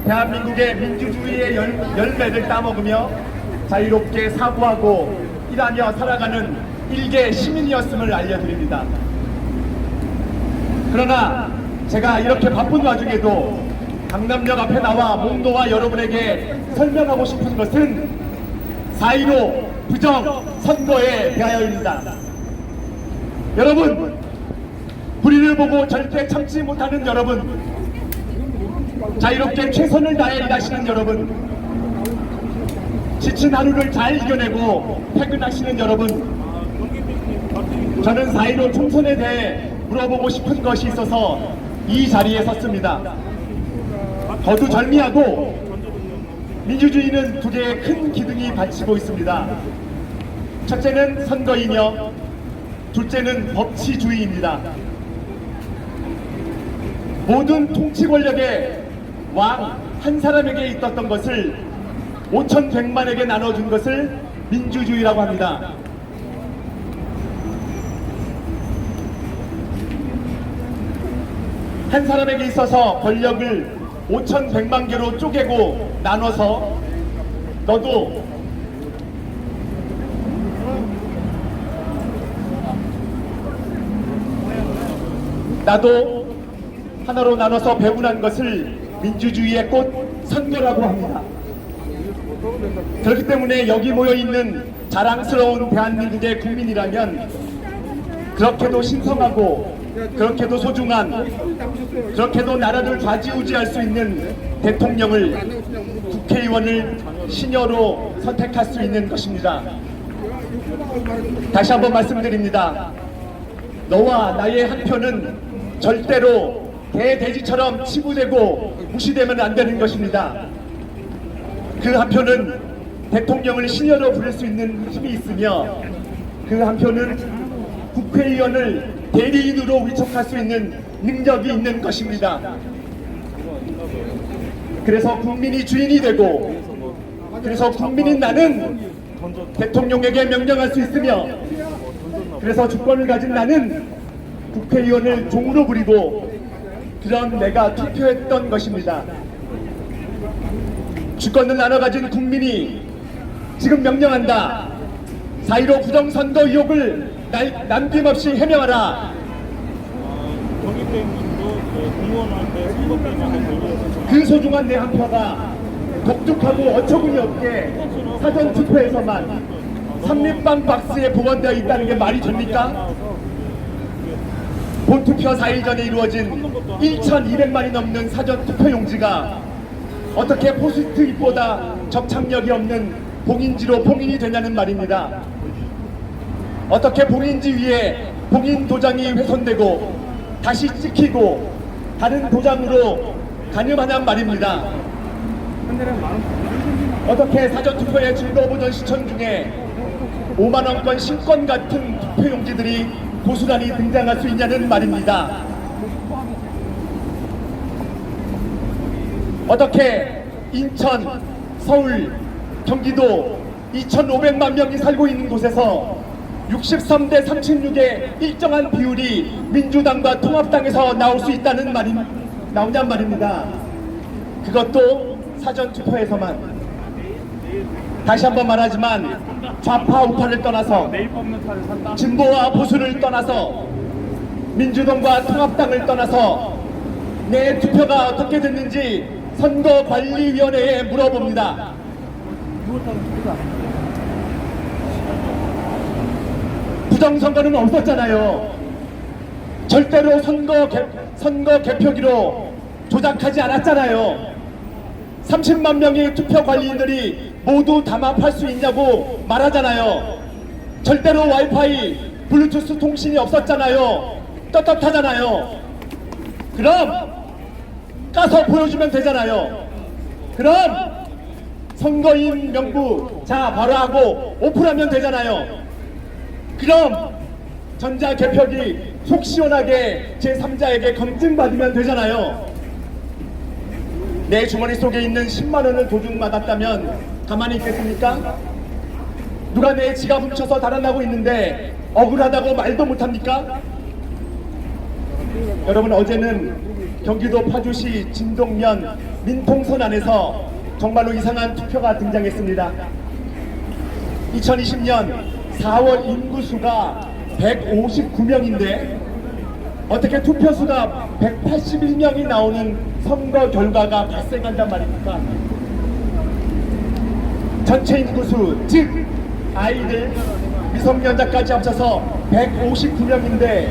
대한민국의 민주주의의 열매를 따먹으며 자유롭게 사고하고 일하며 살아가는 일개 시민이었음을 알려드립니다. 그러나 제가 이렇게 바쁜 와중에도 강남역 앞에 나와 목놓아 여러분에게 설명하고 싶은 것은 4.15 부정선거에 대하여입니다. 여러분, 불의를 보고 절대 참지 못하는 여러분, 자유롭게 최선을 다해 일하시는 여러분, 지친 하루를 잘 이겨내고 퇴근하시는 여러분, 저는 4.15 총선에 대해 물어보고 싶은 것이 있어서 이 자리에 섰습니다. 거두절미하고 민주주의는 두 개의 큰 기둥이 받치고 있습니다. 첫째는 선거이며 둘째는 법치주의입니다. 모든 통치 권력의 왕 한 사람에게 있었던 것을 5,100만에게 나눠준 것을 민주주의라고 합니다. 한 사람에게 있어서 권력을 5,100만 개로 쪼개고 나눠서 나도 하나로 나눠서 배분한 것을 민주주의의 꽃 선거라고 합니다. 그렇기 때문에 여기 모여있는 자랑스러운 대한민국의 국민이라면 그렇게도 신성하고 그렇게도 소중한, 그렇게도 나라를 좌지우지할 수 있는 대통령을, 국회의원을 신여로 선택할 수 있는 것입니다. 다시 한번 말씀드립니다. 너와 나의 한 표는 절대로 개돼지처럼 치부되고 무시되면 안 되는 것입니다. 그 한 표는 대통령을 신여로 부를 수 있는 힘이 있으며 그 한 표는 국회의원을 대리인으로 위촉할 수 있는 능력이 있는 것입니다. 그래서 국민이 주인이 되고, 그래서 국민인 나는 대통령에게 명령할 수 있으며, 그래서 주권을 가진 나는 국회의원을 종으로 부리고, 그런 내가 투표했던 것입니다. 주권을 나눠 가진 국민이 지금 명령한다. 4.15 부정선거 의혹을 남김없이 해명하라. 그 소중한 내 한 표가 독특하고 어처구니 없게 사전투표에서만 삼립방 박스에 보관되어 있다는 게 말이 됩니까? 본투표 4일 전에 이루어진 1,200만이 넘는 사전투표용지가 어떻게 포스트잇보다 접착력이 없는 봉인지로 봉인이 되냐는 말입니다. 어떻게 봉인지 위에 봉인 도장이 훼손되고 다시 찍히고 다른 도장으로 가늠하냔 말입니다. 어떻게 사전투표의 즐거워보던 시청 중에 5만원권 신권 같은 투표용지들이 고스란히 등장할 수 있냐는 말입니다. 어떻게 인천, 서울, 경기도 2,500만 명이 살고 있는 곳에서 63대 36의 일정한 비율이 민주당과 통합당에서 나올 수 있다는 말이 나오냔 말입니다. 그것도 사전투표에서만. 다시 한번 말하지만 좌파 우파를 떠나서, 진보와 보수를 떠나서, 민주당과 통합당을 떠나서 내 투표가 어떻게 됐는지 선거관리위원회에 물어봅니다. 부정선거는 없었잖아요. 절대로 선거 개표기로 조작하지 않았잖아요. 30만 명의 투표 관리인들이 모두 담합할 수 있냐고 말하잖아요. 절대로 와이파이, 블루투스 통신이 없었잖아요. 떳떳하잖아요. 그럼 까서 보여주면 되잖아요. 그럼 선거인 명부 자 바로 하고 오픈하면 되잖아요. 그럼 전자개표기 속 시원하게 제3자에게 검증받으면 되잖아요. 내 주머니 속에 있는 10만원을 도둑 맞았다면 가만히 있겠습니까? 누가 내 지갑 훔쳐서 달아나고 있는데 억울하다고 말도 못합니까? 여러분, 어제는 경기도 파주시 진동면 민통선 안에서 정말로 이상한 투표가 등장했습니다. 2020년 4월 인구수가 159명인데 어떻게 투표수가 181명이 나오는 선거 결과가 발생한단 말입니까? 전체 인구수, 즉 아이들, 미성년자까지 합쳐서 159명인데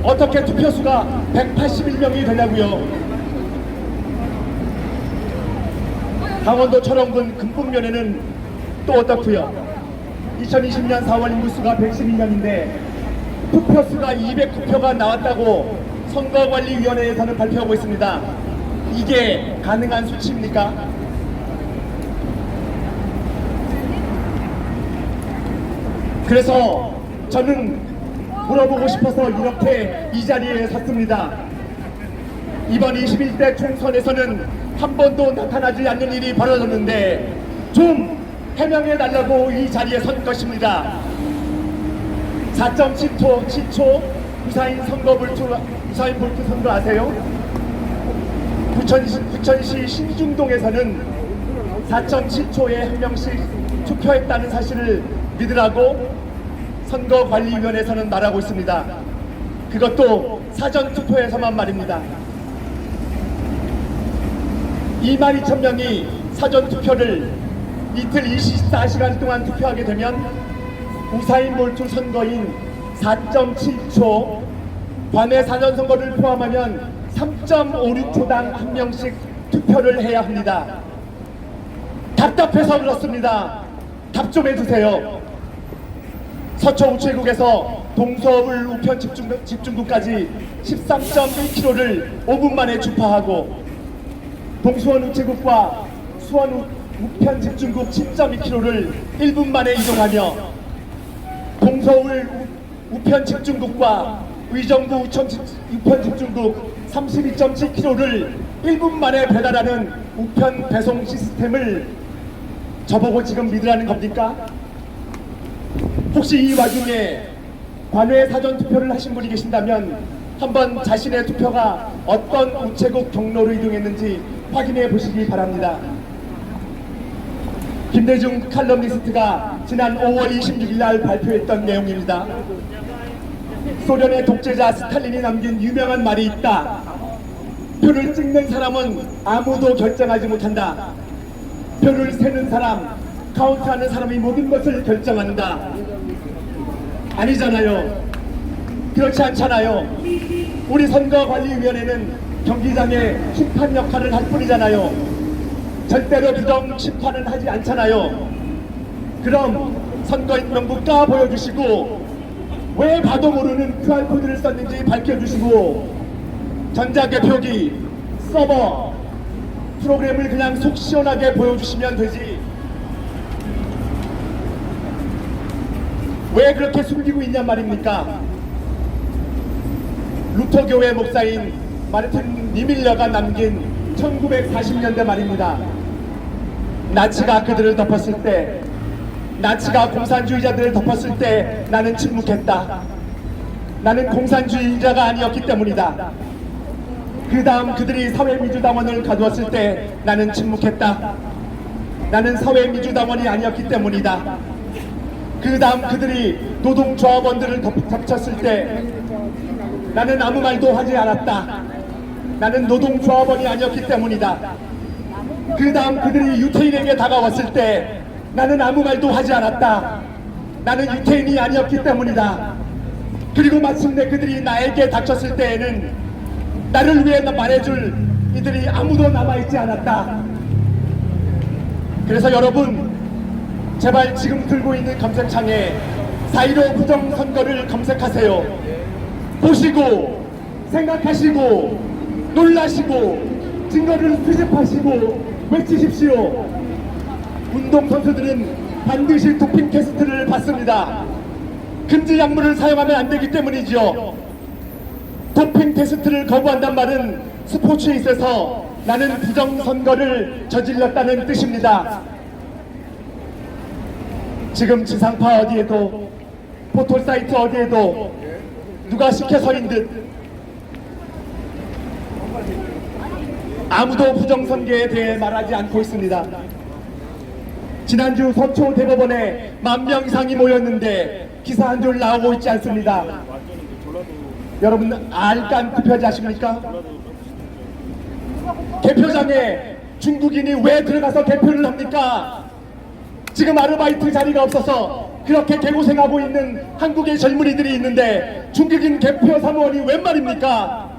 어떻게 투표수가 181명이 되냐고요? 강원도 철원군 금북면에는 또 어떻고요? 2020년 4월 인구수가 112명인데 투표수가 209표가 나왔다고 선거관리위원회에서는 발표하고 있습니다. 이게 가능한 수치입니까? 그래서 저는 물어보고 싶어서 이렇게 이 자리에 섰습니다. 이번 21대 총선에서는 한 번도 나타나지 않는 일이 벌어졌는데 좀 해명해 달라고 이 자리에 선 것입니다. 4.7초 우사인 볼트 선거 아세요? 부천시 신중동에서는 4.7초에 한 명씩 투표했다는 사실을 믿으라고 선거관리위원회에서는 말하고 있습니다. 그것도 사전투표에서만 말입니다. 22,000명이 사전투표를 이틀 24시간 동안 투표하게 되면 우사인 볼트 선거인 4.7초 관외 사전선거를 포함하면 3.56초당 한 명씩 투표를 해야 합니다. 답답해서 그렇습니다. 답 좀 해주세요. 서초 우체국에서 동서울 우편 집중구까지 13.1km를 5분 만에 주파하고 동수원 우체국과 수원 우편 집중국 10.2km를 1분 만에 이동하며 동서울 우편 집중국과 의정부 우편 집중국 32.7km를 1분 만에 배달하는 우편 배송 시스템을 저보고 지금 믿으라는 겁니까? 혹시 이 와중에 관외 사전투표를 하신 분이 계신다면 한번 자신의 투표가 어떤 우체국 경로로 이동했는지 확인해 보시기 바랍니다. 김대중 칼럼니스트가 지난 5월 26일 날 발표했던 내용입니다. 소련의 독재자 스탈린이 남긴 유명한 말이 있다. 표를 찍는 사람은 아무도 결정하지 못한다. 표를 세는 사람, 카운트하는 사람이 모든 것을 결정한다. 아니잖아요. 그렇지 않잖아요. 우리 선거관리위원회는 경기장의 심판 역할을 할 뿐이잖아요. 절대로 부정 심판은 하지 않잖아요. 그럼 선거인 명부 까 보여주시고 왜 봐도 모르는 QR코드를 썼는지 밝혀주시고 전자개표기, 서버, 프로그램을 그냥 속 시원하게 보여주시면 되지. 왜 그렇게 숨기고 있냔 말입니까? 루터교회 목사인 마르틴 니밀러가 남긴 1940년대 말입니다. 나치가 그들을 덮었을 때, 나치가 공산주의자들을 덮었을 때 나는 침묵했다. 나는 공산주의자가 아니었기 때문이다. 그 다음 그들이 사회민주당원을 가두었을 때 나는 침묵했다. 나는 사회민주당원이 아니었기 때문이다. 그 다음 그들이 노동조합원들을 덮쳤을 때 나는 아무 말도 하지 않았다. 나는 노동조합원이 아니었기 때문이다. 그 다음 그들이 유태인에게 다가왔을 때 나는 아무 말도 하지 않았다. 나는 유태인이 아니었기 때문이다. 그리고 마침내 그들이 나에게 닥쳤을 때에는 나를 위해 말해줄 이들이 아무도 남아있지 않았다. 그래서 여러분, 제발 지금 들고 있는 검색창에 4.15 부정선거를 검색하세요. 보시고 생각하시고 놀라시고 증거를 수집하시고 외치십시오. 운동선수들은 반드시 도핑 테스트를 받습니다. 금지 약물을 사용하면 안 되기 때문이죠. 도핑 테스트를 거부한단 말은 스포츠에 있어서 나는 부정선거를 저질렀다는 뜻입니다. 지금 지상파 어디에도 포털사이트 어디에도 누가 시켜서인 듯 아무도 부정선거에 대해 말하지 않고 있습니다. 지난주 서초 대법원에 10,000명 이상이 모였는데 기사 한 줄 나오고 있지 않습니다. 여러분 알간 투표지 아십니까? 개표장에 중국인이 왜 들어가서 개표를 합니까? 지금 아르바이트 자리가 없어서 그렇게 개고생하고 있는 한국의 젊은이들이 있는데 중국인 개표 사무원이 웬 말입니까?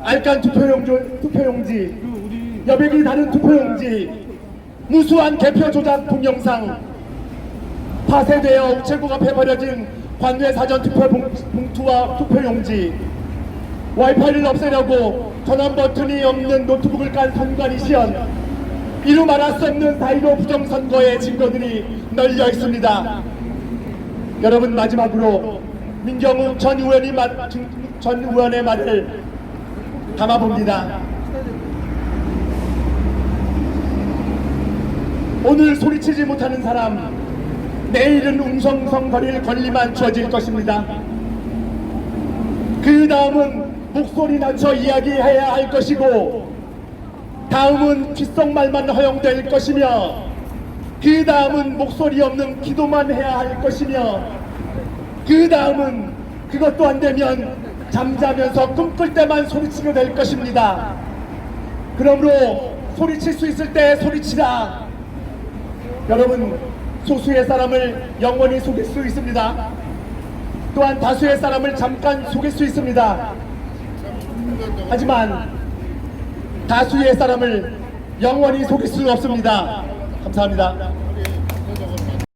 알간 투표용지, 여백이 다른 투표용지, 무수한 개표 조작 동영상, 파쇄되어 우체국 앞에 버려진 관외 사전 투표 봉투와 투표용지, 와이파이를 없애려고 전원 버튼이 없는 노트북을 깐 선관위 시연, 이루 말할 수 없는 4.15 부정선거의 증거들이 널려 있습니다. 여러분 마지막으로 민경욱 전 의원의 말을 담아봅니다. 오늘 소리치지 못하는 사람, 내일은 웅성성거릴 권리만 주어질 것입니다. 그 다음은 목소리 낮춰 이야기해야 할 것이고, 다음은 귓속말만 허용될 것이며, 그 다음은 목소리 없는 기도만 해야 할 것이며, 그 다음은 그것도 안 되면 잠자면서 꿈꿀 때만 소리치게 될 것입니다. 그러므로 소리칠 수 있을 때 소리치라. 여러분, 소수의 사람을 영원히 속일 수 있습니다. 또한 다수의 사람을 잠깐 속일 수 있습니다. 하지만 다수의 사람을 영원히 속일 수 없습니다. 감사합니다.